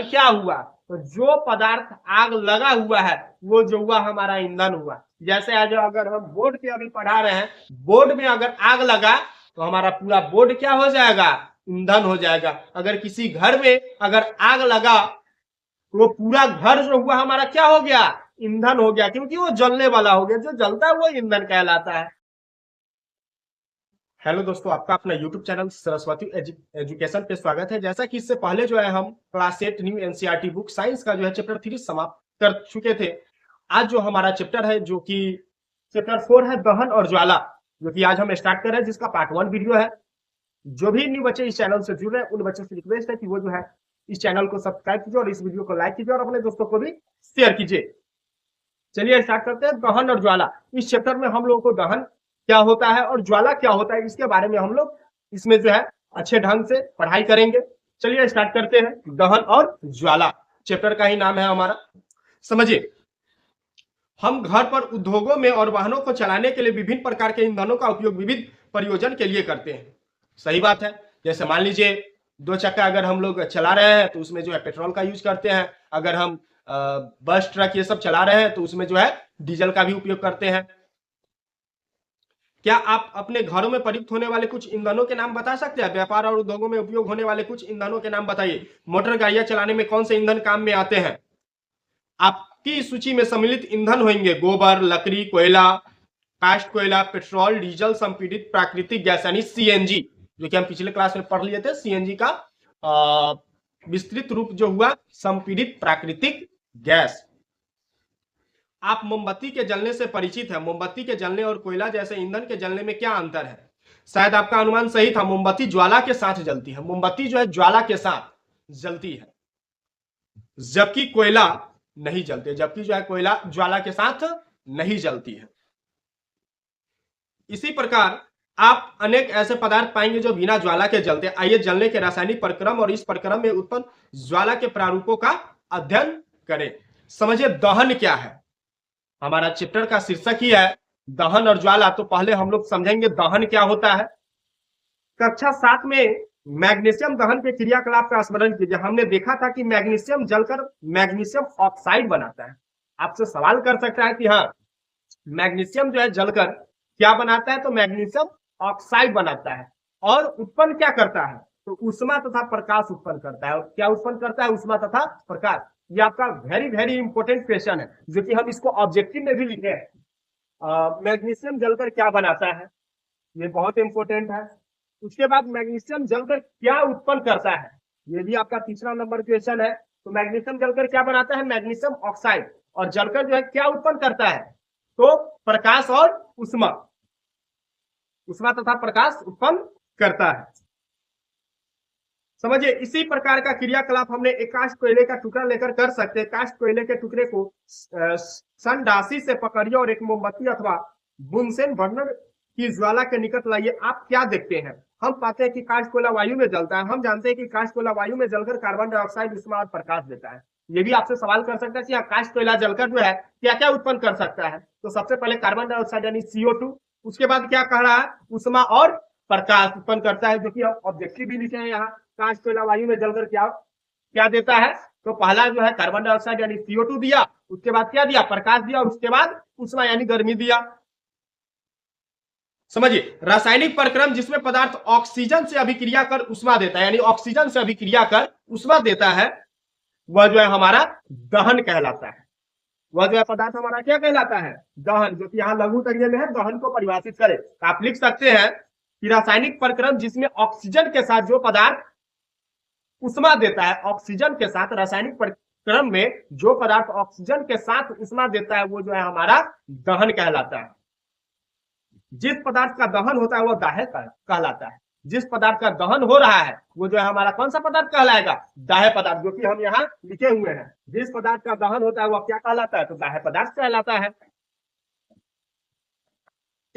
क्या हुआ, तो जो पदार्थ आग लगा हुआ है वो जो हुआ हमारा ईंधन हुआ। जैसे आज अगर हम बोर्ड पे अभी पढ़ा रहे हैं, बोर्ड में अगर आग लगा तो हमारा पूरा बोर्ड क्या हो जाएगा, ईंधन हो जाएगा। अगर किसी घर में अगर आग लगा तो वो पूरा घर जो हुआ हमारा क्या हो गया, ईंधन हो गया, क्योंकि वो जलने वाला हो गया। जो जलता है वो ईंधन कहलाता है। हेलो दोस्तों, आपका अपना यूट्यूब चैनल सरस्वती एजुकेशन पे स्वागत है। जैसा कि इससे पहले जो है हम class 8 new NCERT book science का जो है चैप्टर 3 समाप्त कर चुके थे। आज जो हमारा चैप्टर है जो कि चैप्टर 4 है दहन और ज्वाला, जो कि आज हम स्टार्ट कर रहे हैं, जिसका पार्ट 1 वीडियो है। जो भी न्यू बच्चे इस चैनल से जुड़ रहे हैं उन बच्चों से रिक्वेस्ट है कि वो जो है इस चैनल को सब्सक्राइब कीजिए और इस वीडियो को लाइक कीजिए और अपने दोस्तों को भी शेयर कीजिए। चलिए स्टार्ट करते हैं। दहन और ज्वाला, इस चैप्टर में हम लोगों को दहन क्या होता है और ज्वाला क्या होता है इसके बारे में हम लोग इसमें जो है अच्छे ढंग से पढ़ाई करेंगे। चलिए स्टार्ट करते हैं। दहन और ज्वाला चैप्टर का ही नाम है हमारा। समझिए, हम घर पर, उद्योगों में और वाहनों को चलाने के लिए विभिन्न प्रकार के ईंधनों का उपयोग विविध प्रयोजन के लिए करते हैं। सही बात है। जैसे मान लीजिए दो चक्का अगर हम लोग चला रहे हैं तो उसमें जो है पेट्रोल का यूज करते हैं। अगर हम बस ट्रक ये सब चला रहे हैं तो उसमें जो है डीजल का भी उपयोग करते हैं। क्या आप अपने घरों में प्रयुक्त होने वाले कुछ ईंधनों के नाम बता सकते हैं? व्यापार और उद्योगों में उपयोग होने वाले कुछ ईंधनों के नाम बताइए। मोटर गाड़ियां चलाने में कौन से ईंधन काम में आते हैं? आपकी सूची में सम्मिलित ईंधन होंगे गोबर, लकड़ी, कोयला, कास्ट कोयला, पेट्रोल, डीजल, संपीड़ित प्राकृतिक गैस यानी सीएनजी, जो कि हम पिछले क्लास में पढ़ लिए थे। सीएनजी का विस्तृत रूप जो हुआ संपीड़ित प्राकृतिक गैस। आप मोमबत्ती के जलने से परिचित हैं। मोमबत्ती के जलने और कोयला जैसे ईंधन के जलने में क्या अंतर है? शायद आपका अनुमान सही था, मोमबत्ती ज्वाला के साथ जलती है। मोमबत्ती जो है ज्वाला के साथ जलती है, जबकि कोयला नहीं जलते। जबकि जो है कोयला ज्वाला के साथ नहीं जलती है। इसी प्रकार आप अनेक ऐसे पदार्थ पाएंगे जो बिना ज्वाला के जलते। आइए जलने के रासायनिक प्रक्रम और इस प्रक्रम में उत्पन्न ज्वाला के प्रारूपों का अध्ययन करें। समझिए दहन क्या है। हमारा चैप्टर का शीर्षक ही है दहन और ज्वाला। तो पहले हम लोग समझेंगे दहन क्या होता है। कक्षा 7 में मैग्नीशियम दहन के क्रियाकलाप का स्मरण कीजिए। हमने देखा था कि मैग्नीशियम जलकर मैग्नीशियम ऑक्साइड बनाता है। आपसे सवाल कर सकता है कि हाँ, मैग्नीशियम जो है जलकर क्या बनाता है, तो मैग्नीशियम ऑक्साइड बनाता है। और उत्पन्न क्या करता है, तो उष्मा तथा प्रकाश उत्पन्न करता है। और क्या उत्पन्न करता है, उष्मा तथा प्रकाश। ये आपका वेरी वेरी इंपॉर्टेंट क्वेश्चन है, जो कि हम इसको ऑब्जेक्टिव में भी लिखे हैं। मैग्नीशियम जलकर क्या बनाता है, ये बहुत इंपॉर्टेंट है। उसके बाद मैग्नीशियम जलकर क्या उत्पन्न करता है, ये भी आपका तीसरा नंबर क्वेश्चन है। तो मैग्नीशियम जलकर क्या बनाता है, मैग्नीशियम ऑक्साइड। और जलकर जो है क्या उत्पन्न करता है, तो प्रकाश और उष्मा, उष्मा तथा प्रकाश उत्पन्न करता है। समझिए, इसी प्रकार का क्रियाकलाप हमने एक कास्ट कोयले का टुकड़ा लेकर कर सकते हैं। कास्ट कोयले के टुकड़े को संडासी से पकड़िए और एक मोमबत्ती अथवा बुनसेन बर्नर की ज्वाला के निकट लाइए। आप क्या देखते हैं, हम पाते हैं कि कास्ट कोयला वायु में जलता है। हम जानते हैं कि कास्ट कोयला वायु में जलकर कार्बन डाइऑक्साइड, उष्मा और प्रकाश देता है। ये भी आपसे सवाल कर सकता है कि कास्ट कोयला जलकर जो है क्या क्या उत्पन्न कर सकता है। तो सबसे पहले कार्बन डाइऑक्साइड यानी CO2। उसके बाद क्या कह रहा है, उष्मा और प्रकाश उत्पन्न करता है, जो कि हम ऑब्जेक्टिव भी लिखे हैं यहाँ। कास्ट कोयला वायु में जलकर क्या क्या देता है, तो पहला जो है कार्बन डाइऑक्साइड यानी CO2 दिया। उसके बाद क्या दिया, प्रकाश दिया। और उसके बाद उष्मा यानी गर्मी दिया। समझिए, रासायनिक प्रक्रम जिसमें पदार्थ ऑक्सीजन से अभिक्रिया कर उष्मा देता है, यानी ऑक्सीजन से अभिक्रिया कर उष्मा देता है, वह जो है हमारा दहन कहलाता है। वह जो है पदार्थ हमारा क्या कहलाता है, दहन। जो कि यहाँ लघु तरीके में है, दहन को परिभाषित करें। आप लिख सकते हैं कि रासायनिक प्रक्रम जिसमें ऑक्सीजन के साथ जो पदार्थ उष्मा देता है, ऑक्सीजन के साथ रासायनिक प्रक्रम में जो पदार्थ ऑक्सीजन के साथ उष्मा देता है, वो जो है हमारा दहन कहलाता है। जिस पदार्थ का दहन होता है वो दाह्य कहलाता है। जिस पदार्थ का दहन हो रहा है वो जो है हमारा कौन सा पदार्थ कहलाएगा, दाह्य पदार्थ, जो कि हम यहाँ लिखे हुए हैं। जिस पदार्थ का दहन होता है वह क्या कहलाता है, तो दाह्य पदार्थ कहलाता है।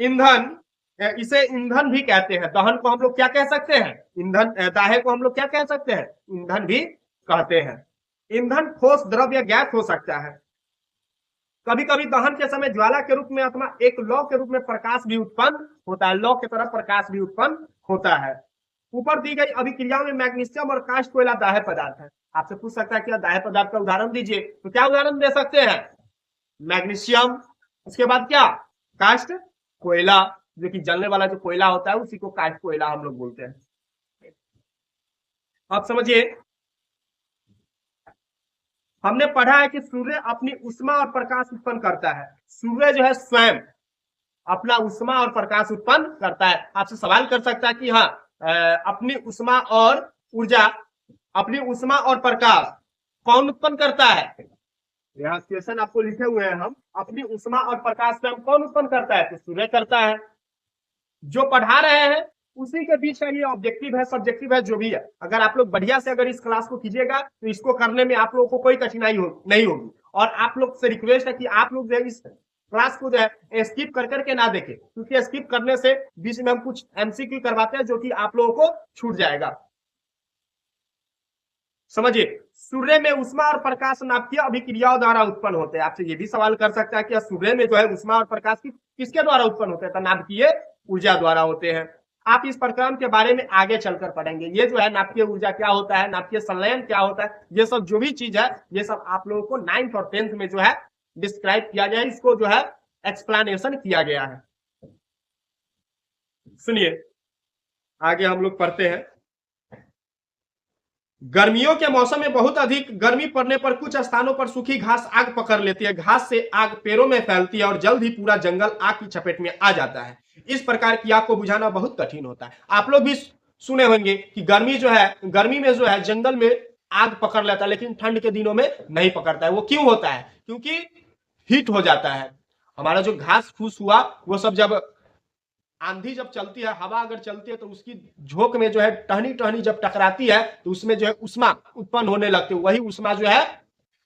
ईंधन, इसे ईंधन भी कहते हैं। दहन को हम लोग क्या कह सकते हैं, ईंधन। दाह्य को हम लोग क्या कह सकते हैं, ईंधन भी कहते हैं। ईंधन ठोस, द्रव या गैस हो सकता है। कभी कभी दहन के समय ज्वाला के रूप में अथवा एक लौ के रूप में प्रकाश भी उत्पन्न होता है। लौ की तरह प्रकाश भी उत्पन्न होता है। ऊपर दी गई अभिक्रियाओं में मैग्नीशियम और कास्ट कोयला दाह्य पदार्थ है। आपसे पूछ सकता है कि दाह्य पदार्थ का उदाहरण दीजिए, तो क्या उदाहरण दे सकते हैं? मैग्नीशियम, उसके बाद क्या? कास्ट कोयला, जो कि जलने वाला जो कोयला होता है उसी को कास्ट कोयला हम लोग बोलते हैं। अब समझिए, हमने पढ़ा है कि सूर्य अपनी उष्मा और प्रकाश उत्पन्न करता है। सूर्य जो है स्वयं अपना उष्मा और प्रकाश उत्पन्न करता है। आपसे सवाल कर सकता है कि हाँ, अपनी उष्मा और ऊर्जा, अपनी उष्मा और प्रकाश कौन उत्पन्न करता है? यहाँ क्वेश्चन आपको लिखे हुए हैं हम, अपनी उष्मा और प्रकाश स्वयं कौन उत्पन्न करता है? तो सूर्य करता है। जो पढ़ा रहे हैं उसी के बीच का ये ऑब्जेक्टिव है, सब्जेक्टिव है, जो भी है। अगर आप लोग बढ़िया से अगर इस क्लास को कीजिएगा तो इसको करने में आप लोगों को कोई कठिनाई नहीं होगी। और आप लोग से रिक्वेस्ट है कि आप लोग जो है इस क्लास को जो है स्किप कर करके ना देखें, क्योंकि स्किप करने से बीच में हम कुछ एमसीक्यू करवाते हैं जो कि आप लोगों को छूट जाएगा। समझिए, सूर्य में उष्मा और प्रकाश नाभिकीय अभिक्रियाओं द्वारा उत्पन्न होते हैं। आपसे ये भी सवाल कर सकता है कि सूर्य में जो है उष्मा और प्रकाश किसके द्वारा उत्पन्न होते हैं? तो नाभिकीय ऊर्जा द्वारा होते हैं। आप इस प्रकरण के बारे में आगे चलकर पढ़ेंगे। ये जो है नाभिकीय ऊर्जा क्या होता है, नाभिकीय संलयन क्या होता है, ये सब जो भी चीज है ये सब आप लोगों को 9th और 10th में जो है डिस्क्राइब किया गया है, इसको जो है एक्सप्लेनेशन किया गया है। सुनिए, आगे हम लोग पढ़ते हैं। गर्मियों के मौसम में बहुत अधिक गर्मी पड़ने पर कुछ स्थानों पर सूखी घास आग पकड़ लेती है। घास से आग पैरों में फैलती है और जल्द ही पूरा जंगल आग की चपेट में आ जाता है। इस प्रकार की आग को बुझाना बहुत कठिन होता है। आप लोग भी सुने होंगे कि गर्मी में जो है जंगल में आग पकड़ लेता है, लेकिन ठंड के दिनों में नहीं पकड़ता है। वो क्यों होता है? क्योंकि हीट हो जाता है। हमारा जो घास फूस हुआ वो सब, जब आंधी जब चलती है, हवा अगर चलती है तो उसकी झोंक में जो है टहनी जब टकराती है तो उसमें जो है उष्मा उत्पन्न होने लगती है। वही उष्मा जो है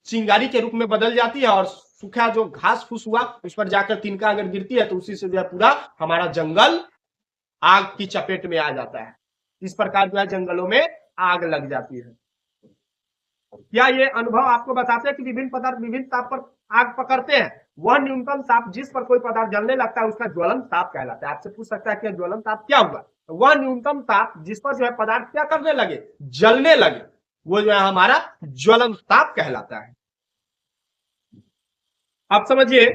चिंगारी के रूप में बदल जाती है और सूखा जो घास फूस हुआ उस पर जाकर तिनका अगर गिरती है तो उसी से जो है पूरा हमारा जंगल आग की चपेट में आ जाता है। इस प्रकार जो है जंगलों में आग लग जाती है। क्या ये अनुभव आपको बताते हैं कि विभिन्न पदार्थ विभिन्न ताप पर आग पकड़ते हैं? वह न्यूनतम ताप जिस पर कोई पदार्थ जलने लगता है उसका ज्वलन ताप कहलाता है। आपसे पूछ सकता है कि ज्वलन ताप क्या हुआ? वह न्यूनतम ताप जिस पर जो है पदार्थ क्या करने लगे, जलने लगे, वो जो है हमारा ज्वलन ताप कहलाता है। अब समझिए,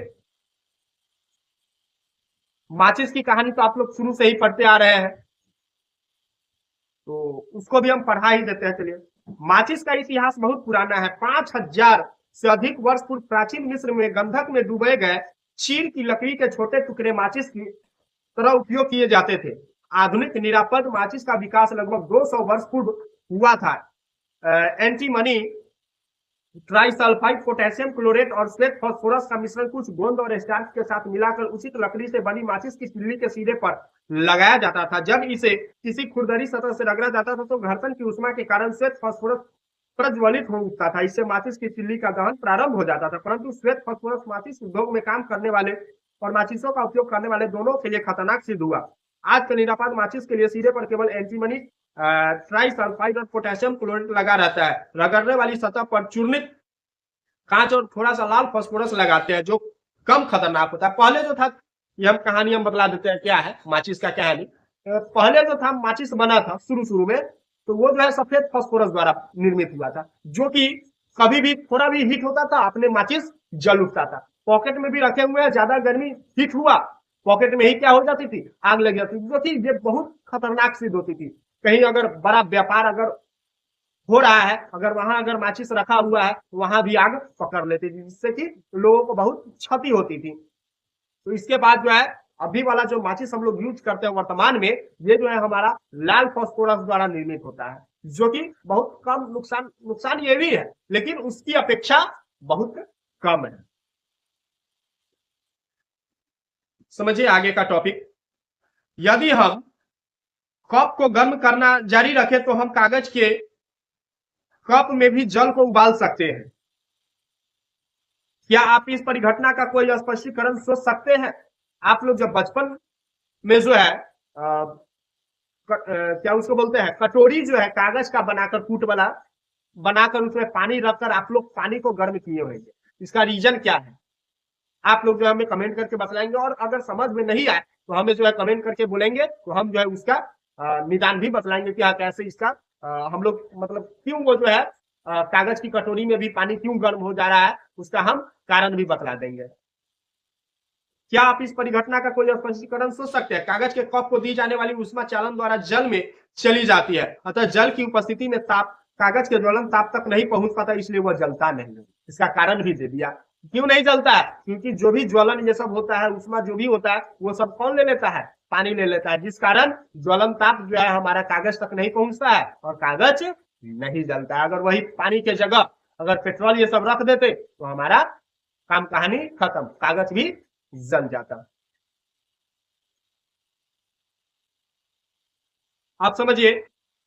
माचिस की कहानी तो आप लोग शुरू से ही पढ़ते आ रहे हैं, तो उसको भी हम पढ़ा ही देते हैं। चलिए, माचिस का इतिहास बहुत पुराना है। 5000 से अधिक वर्ष पूर्व प्राचीन मिस्र में गंधक में डूबे गए चीड़ की लकड़ी के छोटे टुकड़े माचिस की तरह उपयोग किए जाते थे। आधुनिक निरापद माचिस का विकास लगभग 200 वर्ष पूर्व हुआ था। एंटीमनी, ट्राइसल्फाइड पोटेशियम क्लोरेट और श्वेत फास्फोरस का मिश्रण कुछ गोंद और स्टार्च के साथ मिलाकर उचित लकड़ी से बनी माचिस की तिल्ली के सिरे पर लगाया जाता था। जब इसे किसी खुरदरी सतह से रगड़ा जाता था तो घर्षण की उष्मा के कारण श्वेत फास्फोरस प्रज्वलित हो उठता था। इससे माचिस की तिल्ली का दहन प्रारंभ हो जाता था। परंतु श्वेत फास्फोरस माचिस उद्योग में काम करने वाले और माचिसों का उपयोग करने वाले दोनों के लिए खतरनाक सिद्ध हुआ। आज के निरापद माचिस के लिए सिरे पर केवल एंटीमनी, ट्राइसल्फाइड और पोटेशियम क्लोरेट लगा रहता है। रगड़ने वाली सतह पर चूर्णित कांच और थोड़ा सा लाल फास्फोरस लगाते हैं जो कम खतरनाक होता है। पहले जो था, ये हम कहानी हम बतला देते हैं क्या है माचिस का कहानी। पहले जो था माचिस बना था शुरू में, तो वो जो है सफेद फास्फोरस द्वारा निर्मित हुआ था, जो कि कभी भी थोड़ा भी हीट होता था अपने माचिस जल उठता था। पॉकेट में भी रखे हुए हैं, ज्यादा गर्मी हीट हुआ पॉकेट में ही क्या हो जाती थी, आग लग जाती थी, जो कि ये बहुत खतरनाक सिद्ध होती थी। कहीं अगर बड़ा व्यापार अगर हो रहा है, अगर वहां अगर माचिस रखा हुआ है तो वहां भी आग पकड़ लेती थी, जिससे कि लोगों को बहुत क्षति होती थी। तो इसके बाद जो है अभी वाला जो माचिस हम लोग यूज करते हैं वर्तमान में, ये जो है हमारा लाल फास्फोरस द्वारा निर्मित होता है, जो कि बहुत कम नुकसान ये भी है, लेकिन उसकी अपेक्षा बहुत कम है। समझिए आगे का टॉपिक। यदि हम कप को गर्म करना जारी रखें तो हम कागज के कप में भी जल को उबाल सकते हैं। क्या आप इस परिघटना का कोई स्पष्टीकरण सोच सकते हैं? आप लोग जब बचपन में जो है क्या उसको बोलते हैं, कटोरी जो है कागज का बनाकर, कूट वाला बनाकर उसमें पानी रखकर आप लोग पानी को गर्म किए होंगे। इसका रीजन क्या है आप लोग जो हमें कमेंट करके बताएंगे, और अगर समझ में नहीं आए तो हमें जो है कमेंट करके बोलेंगे, तो हम जो है उसका निदान भी बतलाएंगे कि हाँ कैसे इसका हम लोग मतलब क्यों वो जो है कागज की कटोरी में भी पानी क्यों गर्म हो जा रहा है, उसका हम कारण भी बतला देंगे। क्या आप इस परिघटना का कोई स्पष्टीकरण सोच सकते हैं? कागज के कप को दी जाने वाली ऊष्मा चालन द्वारा जल में चली जाती है, अतः जल की उपस्थिति में ताप कागज के ज्वलन ताप तक नहीं पहुंच पाता, इसलिए वह जलता नहीं। इसका कारण भी दे दिया। क्यों नहीं जलता है? क्योंकि जो भी ज्वलन ये सब होता है, ऊष्मा जो भी होता है, वो सब कौन ले लेता है? पानी ले लेता है, जिस कारण ज्वलन ताप जो है हमारा कागज तक नहीं पहुंचता है और कागज नहीं जलता है। अगर वही पानी के जगह अगर पेट्रोल ये सब रख देते तो हमारा काम कहानी खत्म, कागज भी जल जाता। आप समझिए,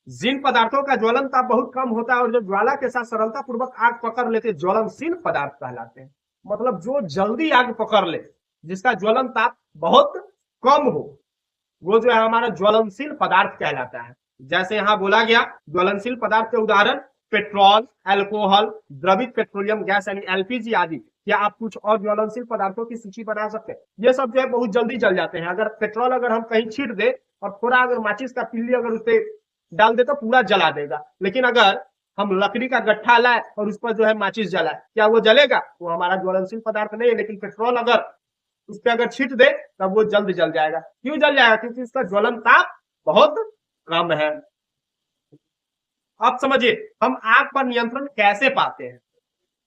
जिन पदार्थों का ज्वलन ताप बहुत कम होता है और जो ज्वाला के साथ सरलता पूर्वक आग पकड़ लेते, ज्वलनशील पदार्थ कहलाते हैं। मतलब जो जल्दी आग पकड़ ले, जिसका ज्वलन ताप बहुत कम हो, वो जो है हमारा ज्वलनशील पदार्थ कहलाता है। जैसे यहां बोला गया, ज्वलनशील पदार्थ के उदाहरण पेट्रोल, अल्कोहल, द्रवित पेट्रोलियम गैस यानी एलपीजी आदि। क्या आप कुछ और ज्वलनशील पदार्थों की सूची बना सकते हैं? ये सब जो है बहुत जल्दी जल जाते हैं। अगर पेट्रोल अगर हम कहीं छीट दे और थोड़ा अगर माचिस का तिल्ली अगर उस पर डाल दे तो पूरा जला देगा, लेकिन अगर हम लकड़ी का गट्ठा लाए और उस पर जो है माचिस जलाए, क्या वो जलेगा? वो हमारा ज्वलनशील पदार्थ नहीं है। लेकिन पेट्रोल अगर उस पर अगर छीट दे तब वो जल्द जल जाएगा। क्यों जल जाएगा? क्योंकि इसका ज्वलन ताप बहुत कम है। अब समझिए, हम आग पर नियंत्रण कैसे पाते हैं।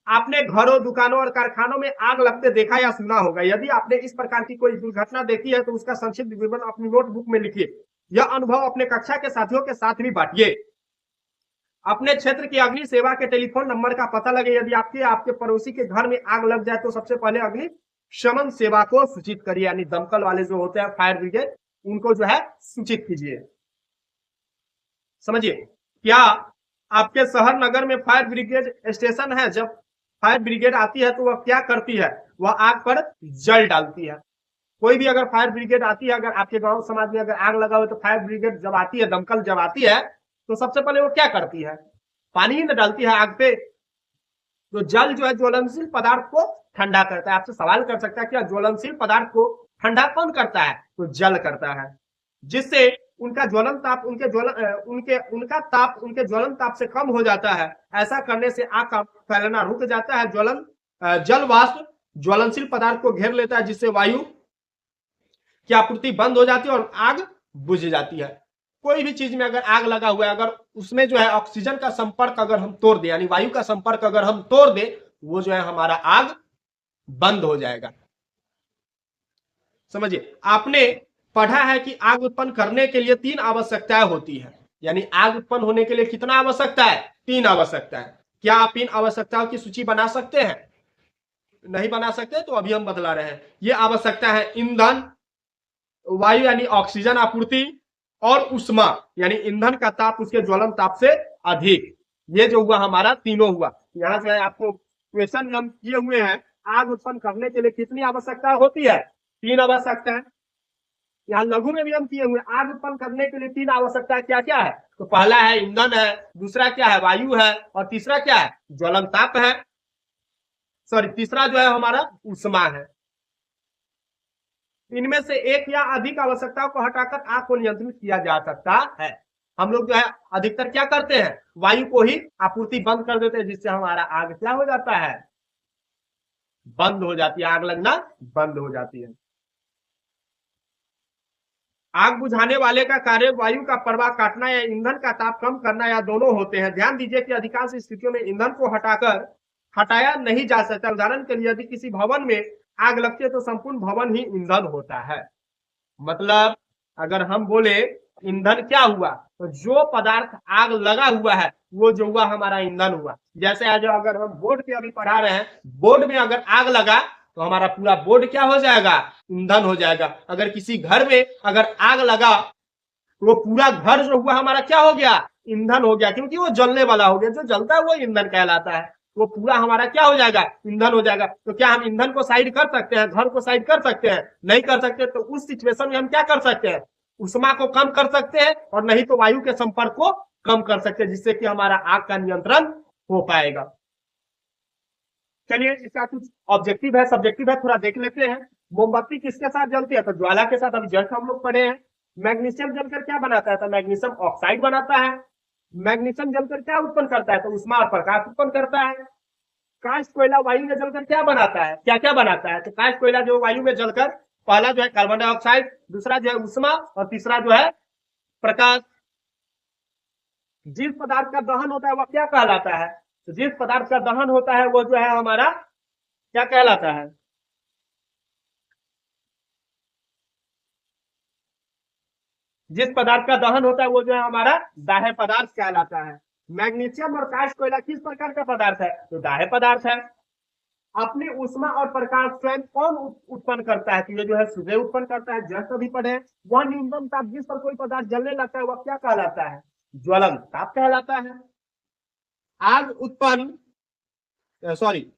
आपने घरों, दुकानों और कारखानों में आग लगते देखा या सुना होगा। यदि आपने इस प्रकार की कोई दुर्घटना देखी है तो उसका संक्षिप्त विवरण अपनी नोटबुक में लिखिए। यह अनुभव अपने कक्षा के साथियों के साथ भी बांटिए। अपने क्षेत्र की अग्नि सेवा के टेलीफोन नंबर का पता लगे। यदि आपके पड़ोसी के घर में आग लग जाए तो सबसे पहले अग्नि शमन सेवा को सूचित करिए, यानी दमकल वाले जो होते हैं, फायर ब्रिगेड, उनको जो है सूचित कीजिए। समझिए, क्या आपके शहर नगर में फायर ब्रिगेड स्टेशन है? जब फायर ब्रिगेड आती है तो वह क्या करती है? वह आग पर जल डालती है। कोई भी अगर फायर ब्रिगेड आती है, अगर आपके गांव समाज में अगर आग लगा हो तो फायर ब्रिगेड जब आती है, दमकल जब आती है, तो सबसे पहले वो क्या करती है? पानी ही न डालती है आग पे। तो जल जो है ज्वलनशील पदार्थ को ठंडा करता है। आपसे सवाल कर सकता है क्या ज्वलनशील पदार्थ को ठंडा कौन करता है? तो जल करता है, जिससे उनका ज्वलन ताप उनके ज्वलन ताप से कम हो जाता है। ऐसा करने से आग का फैलना रुक जाता है। जल वाष्प ज्वलनशील पदार्थ को घेर लेता है, जिससे वायु की आपूर्ति बंद हो जाती है और आग बुझ जाती है। कोई भी चीज में अगर आग लगा हुआ है, अगर उसमें जो है ऑक्सीजन का संपर्क अगर हम तोड़ दें, यानी वायु का संपर्क अगर हम तोड़ दें, वो जो है हमारा आग बंद हो जाएगा। समझिए, आपने पढ़ा है कि आग उत्पन्न करने के लिए 3 आवश्यकताएं होती है। यानी आग उत्पन्न होने के लिए कितना आवश्यकता है? 3 आवश्यकता है। क्या आप इन आवश्यकताओं की सूची बना सकते हैं? नहीं बना सकते तो अभी हम बतला रहे हैं। ये आवश्यकता है ईंधन, वायु यानी ऑक्सीजन आपूर्ति, और उष्मा यानी ईंधन का ताप उसके ज्वलन ताप से अधिक। ये जो हुआ हमारा तीनों हुआ। यहाँ से आपको क्वेश्चन हम किए हुए हैं, आग उत्पन्न करने के लिए कितनी आवश्यकता होती है? 3 आवश्यकता है। यहाँ लघु में भी हम किए हुए, आग उत्पन्न करने के लिए 3 आवश्यकता क्या क्या है? तो पहला है ईंधन है, दूसरा क्या है? वायु है, और तीसरा क्या है? ज्वलन ताप है। सॉरी, तीसरा जो है हमारा उष्मा है। इनमें से एक या अधिक आवश्यकताओं को हटाकर आग को नियंत्रित किया जा सकता है। हम लोग जो है अधिकतर क्या करते हैं? वायु को ही आपूर्ति बंद कर देते हैं, जिससे हमारा आग क्या हो जाता है? बंद हो जाती है, आग लगना बंद हो जाती है। आग बुझाने वाले का कार्य वायु का प्रवाह काटना या ईंधन का ताप कम करना या दोनों होते हैं। ध्यान दीजिए कि अधिकांश स्थितियों में ईंधन को हटाया नहीं जा सकता। उदाहरण के लिए यदि किसी भवन में आग लगती है तो संपूर्ण भवन ही ईंधन होता है। मतलब अगर हम बोले ईंधन क्या हुआ, तो जो पदार्थ आग लगा हुआ है वो जो हुआ हमारा ईंधन हुआ। जैसे आज अगर हम बोर्ड पे अभी पढ़ा रहे हैं, बोर्ड में अगर आग लगा तो हमारा पूरा बोर्ड क्या हो जाएगा? ईंधन हो जाएगा। अगर किसी घर में अगर आग लगा तो वो पूरा घर जो हुआ हमारा क्या हो गया? ईंधन हो गया, क्योंकि वो जलने वाला हो गया। जो जलता है वो ईंधन कहलाता है। वो पूरा हमारा क्या हो जाएगा? ईंधन हो जाएगा। तो क्या हम ईंधन को साइड कर सकते हैं? घर को साइड कर सकते हैं? नहीं कर सकते। तो उस सिचुएशन में हम क्या कर सकते हैं? उष्मा को कम कर सकते हैं, और नहीं तो वायु के संपर्क को कम कर सकते हैं, जिससे कि हमारा आग का नियंत्रण हो पाएगा। चलिए, इसका कुछ ऑब्जेक्टिव है, सब्जेक्टिव है, थोड़ा देख लेते हैं। मोमबत्ती किसके साथ जलती है? तो ज्वाला के साथ। अभी जस्ट हम लोग पढ़े हैं। मैग्नीशियम जलकर क्या बनाता है? तो मैग्नीशियम ऑक्साइड बनाता है। मैग्नीशियम जलकर क्या उत्पन्न करता है? तो ऊष्मा और प्रकाश उत्पन्न करता है। काष्ठ कोयला वायु में जलकर क्या बनाता है? क्या क्या बनाता है? तो काष्ठ कोयला जो वायु में जलकर पहला जो है कार्बन डाइऑक्साइड, दूसरा जो है ऊष्मा और तीसरा जो है प्रकाश। जिस पदार्थ का दहन होता है वह क्या कहलाता है? तो जिस पदार्थ का दहन होता है वो जो है हमारा क्या कहलाता है? जिस पदार्थ का दहन होता है वो जो है हमारा दाह्य पदार्थ कहलाता है। मैग्नीशियम और काष्ठ कोयला किस प्रकार का पदार्थ है? तो दाह्य पदार्थ है। अपनी ऊष्मा और प्रकाश स्वयं कौन उत्पन्न करता है? तो ये जो है सूर्य उत्पन्न करता है, जैसा भी पढ़े। वह न्यूनतम ताप जिस पर कोई पदार्थ जलने लगता है वह क्या कहलाता है? ज्वलन ताप कहलाता है। आग उत्पन्न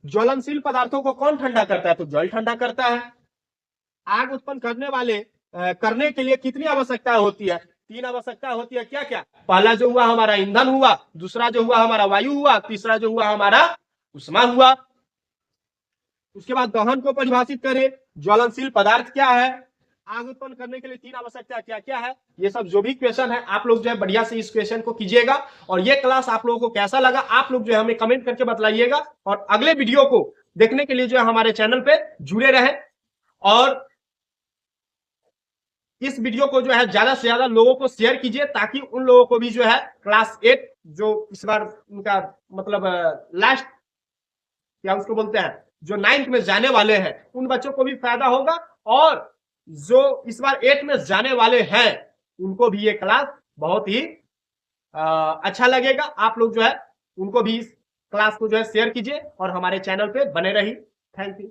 ज्वलनशील पदार्थों को कौन ठंडा करता है? तो जल ठंडा करता है। आग उत्पन्न करने के लिए कितनी आवश्यकता होती है? 3 आवश्यकता होती है। क्या क्या? पहला जो हुआ हमारा ईंधन हुआ, दूसरा जो हुआ हमारा वायु हुआ, तीसरा जो हुआ हमारा ऊष्मा हुआ। उसके बाद दहन को परिभाषित करें। ज्वलनशील पदार्थ क्या है? आग उत्पन्न करने के लिए 3 आवश्यकता क्या क्या है? ये सब जो भी क्वेश्चन है आप लोग जो है बढ़िया से इस क्वेश्चन को कीजिएगा। और ये क्लास आप लोगों को कैसा लगा आप लोग जो है हमें कमेंट करके बतलाइएगा। और अगले वीडियो को देखने के लिए जो है हमारे चैनल पे जुड़े रहें और इस वीडियो को जो है ज्यादा से ज्यादा लोगों को शेयर कीजिए, ताकि उन लोगों को भी जो है क्लास 8 जो इस बार उनका मतलब लास्ट क्या उसको बोलते हैं, जो 9th में जाने वाले हैं, उन बच्चों को भी फायदा होगा। और जो इस बार 8 में जाने वाले हैं उनको भी ये क्लास बहुत ही अच्छा लगेगा। आप लोग जो है उनको भी इस क्लास को जो है शेयर कीजिए और हमारे चैनल पे बने रहिए। Thank you.